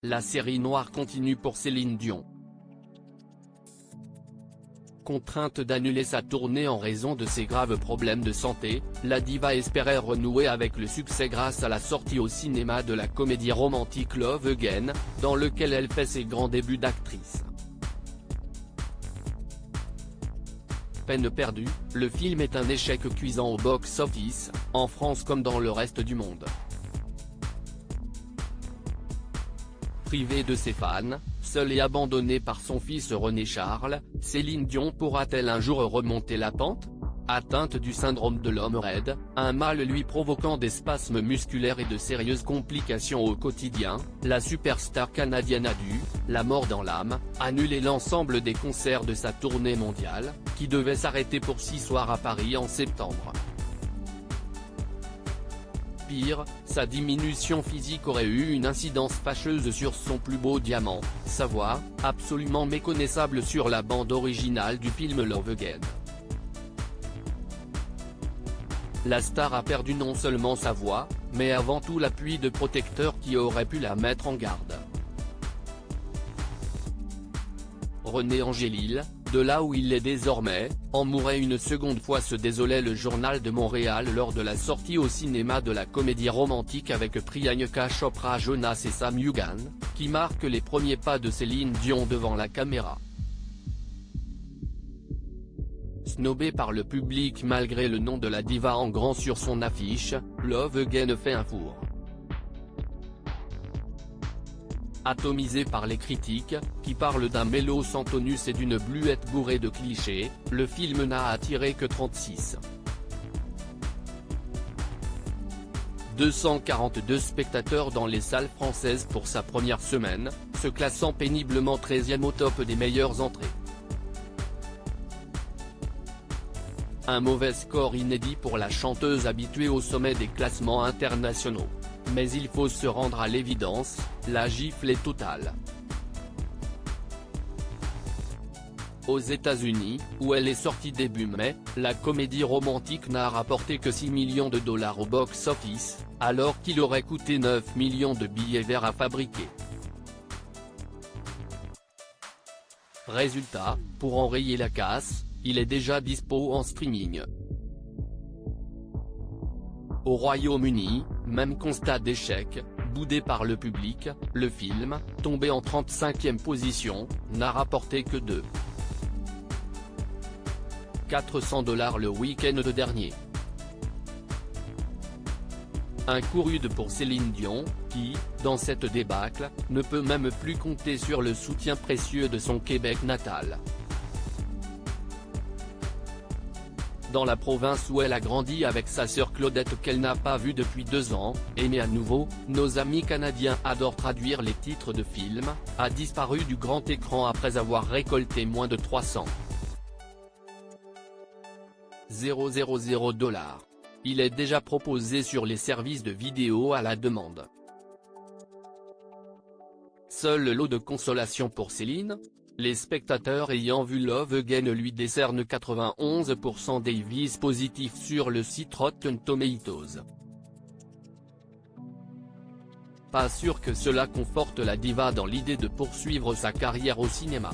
la série noire continue pour Céline Dion. Contrainte d'annuler sa tournée en raison de ses graves problèmes de santé, la diva espérait renouer avec le succès grâce à la sortie au cinéma de la comédie romantique Love Again, dans lequel elle fait ses grands débuts d'actrice. Peine perdue, le film est un échec cuisant au box-office, en France comme dans le reste du monde. Privée de ses fans, seule et abandonnée par son fils René Charles, Céline Dion pourra-t-elle un jour remonter la pente ? Atteinte du syndrome de l'homme raide, un mal lui provoquant des spasmes musculaires et de sérieuses complications au quotidien, la superstar canadienne a dû, la mort dans l'âme, annuler l'ensemble des concerts de sa tournée mondiale, qui devait s'arrêter pour 6 soirs à Paris en septembre. Pire, sa diminution physique aurait eu une incidence fâcheuse sur son plus beau diamant, sa voix, absolument méconnaissable sur la bande originale du film Love Again. La star a perdu non seulement sa voix, mais avant tout l'appui de protecteurs qui auraient pu la mettre en garde. René Angélil, de là où il est désormais, en mourait une seconde fois, se désolait le Journal de Montréal lors de la sortie au cinéma de la comédie romantique avec Priyanka Chopra Jonas et Sam Egan, qui marque les premiers pas de Céline Dion devant la caméra. Snobée par le public malgré le nom de la diva en grand sur son affiche, Love Again fait un four. Atomisé par les critiques, qui parlent d'un mélo sans tonus et d'une bluette bourrée de clichés, le film n'a attiré que 242 spectateurs dans les salles françaises pour sa première semaine, se classant péniblement 13e au top des meilleures entrées. Un mauvais score inédit pour la chanteuse habituée au sommet des classements internationaux. Mais il faut se rendre à l'évidence, la gifle est totale. Aux États-Unis, où elle est sortie début mai, la comédie romantique n'a rapporté que 6 millions de dollars au box-office, alors qu'il aurait coûté 9 millions de billets verts à fabriquer. Résultat, pour enrayer la casse, il est déjà dispo en streaming. Au Royaume-Uni, même constat d'échec, boudé par le public, le film, tombé en 35e position, n'a rapporté que 400 $ le week-end dernier. Un coup rude pour Céline Dion, qui, dans cette débâcle, ne peut même plus compter sur le soutien précieux de son Québec natal. Dans la province où elle a grandi avec sa sœur Claudette qu'elle n'a pas vue depuis 2 ans, aimée à nouveau, nos amis canadiens adorent traduire les titres de films, a disparu du grand écran après avoir récolté moins de 300 000 $. Il est déjà proposé sur les services de vidéo à la demande. Seul le lot de consolation pour Céline ? Les spectateurs ayant vu Love Again lui décernent 91% des avis positifs sur le site Rotten Tomatoes. Pas sûr que cela conforte la diva dans l'idée de poursuivre sa carrière au cinéma.